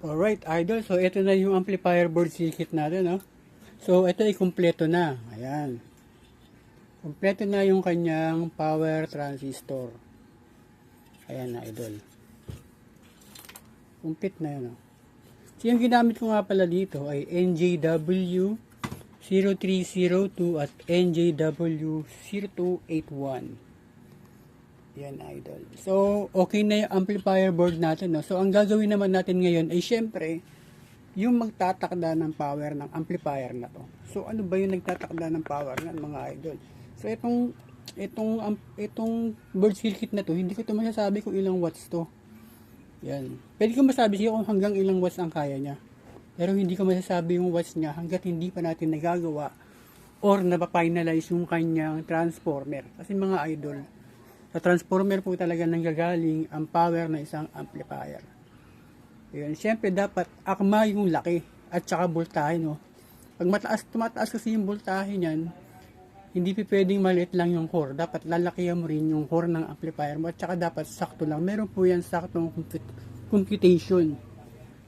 Alright, idol. So, ito na yung amplifier board circuit natin, no? So, ito ay kumpleto na. Ayan. Kumpleto na yung kanyang power transistor. Ayan na, idol. Complete na yun, no? So, yung ginamit ko nga pala dito ay NJW 0302 at NJW 0281. Yan, idol. So, okay na yung amplifier board natin, no? So, ang gagawin naman natin ngayon ay syempre, yung magtatakda ng power ng amplifier na to. So, ano ba yung nagtatakda ng power ng mga idol? So, itong board circuit na to, hindi ko ito masasabi kung ilang watts to. Yan. Pwede ko masabi siya kung hanggang ilang watts ang kaya niya. Pero hindi ko masasabi yung watts niya hanggat hindi pa natin nagagawa or napapinalize yung kanyang transformer. Kasi mga idol, sa transformer po talaga nanggagaling ang power ng isang amplifier. Yun, siyempre dapat akma yung laki at saka voltahe, no? Pag tumataas kasi yung voltahe niyan, hindi pwedeng maliit lang yung core. Dapat lalakihan mo rin yung core ng amplifier mo at saka dapat sakto lang. Meron po yan saktong computation.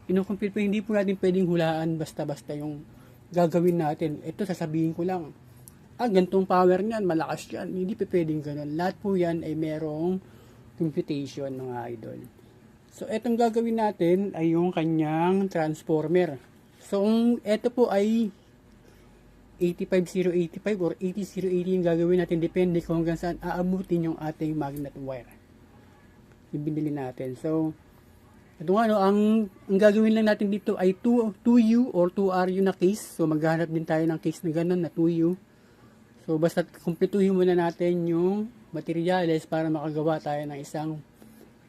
Kinukompute po, hindi po natin pwedeng hulaan basta-basta yung gagawin natin. Ito sasabihin ko lang. Gantong power niyan, malakas yan. Hindi pa pwedeng ganun. Lahat po yan ay merong computation, mga idol. So, etong gagawin natin ay yung kanyang transformer. So, ito po ay 85085 or 80080 yung gagawin natin. Depende kung hanggang saan aabutin yung ating magnet wire. Ibinili natin. So, ito nga, no, ang gagawin lang natin dito ay 2U or 2RU na case. So, maghanap din tayo ng case na ganun na 2U. So, basta kumpletuhin muna natin yung materials para makagawa tayo ng isang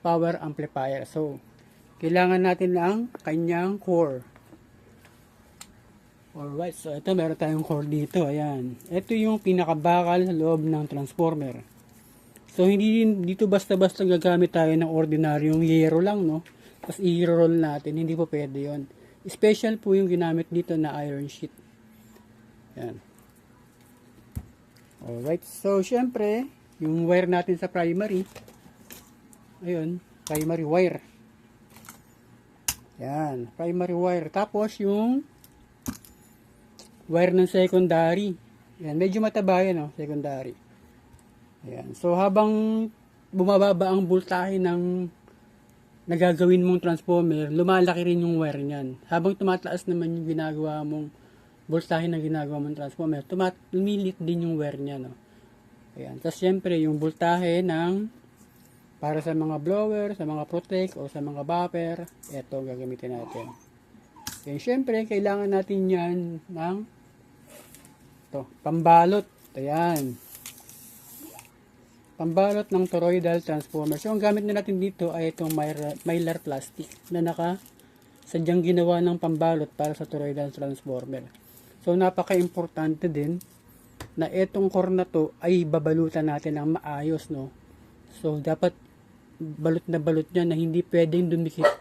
power amplifier. So, kailangan natin ng kanyang core. Alright, so ito meron tayong core dito. Ayan. Ito yung pinakabakal sa loob ng transformer. So, hindi dito basta-basta gagamit tayo ng ordinaryong yero lang, no? Tapos i-roll natin. Hindi po pwede yun. Special po yung ginamit dito na iron sheet. Ayan. Alright, so syempre, yung wire natin sa primary, ayun, primary wire. Yan, primary wire. Tapos yung wire ng secondary. Yan, medyo mataba yan, no, secondary. Ayan, so habang bumababa ang voltahe ng nagagawin mong transformer, lumalaki rin yung wire niyan. Habang tumataas naman yung ginagawa mong voltahe na ginagawa mong transformer, lumilit din yung wire niya, no? Ayan. Tapos, syempre, yung voltahe ng para sa mga blower, sa mga protect, o sa mga buffer, ito gagamitin natin. Ayan, syempre, kailangan natin yan ng pambalot. Ayan. Pambalot ng toroidal transformer. So, ang gamit na natin dito ay itong mylar plastic na sadyang ginawa ng pambalot para sa toroidal transformer. So, napaka-importante din na itong core na to ay babalutan natin ng maayos, no? So, dapat balot na balot niya na hindi pwedeng dumikit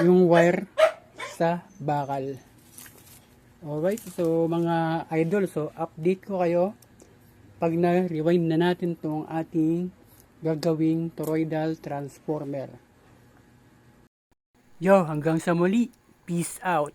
yung wire sa bakal. Alright, so mga idol, so update ko kayo pag na-rewind na natin tong ating gagawing toroidal transformer. Yo, hanggang sa muli. Peace out.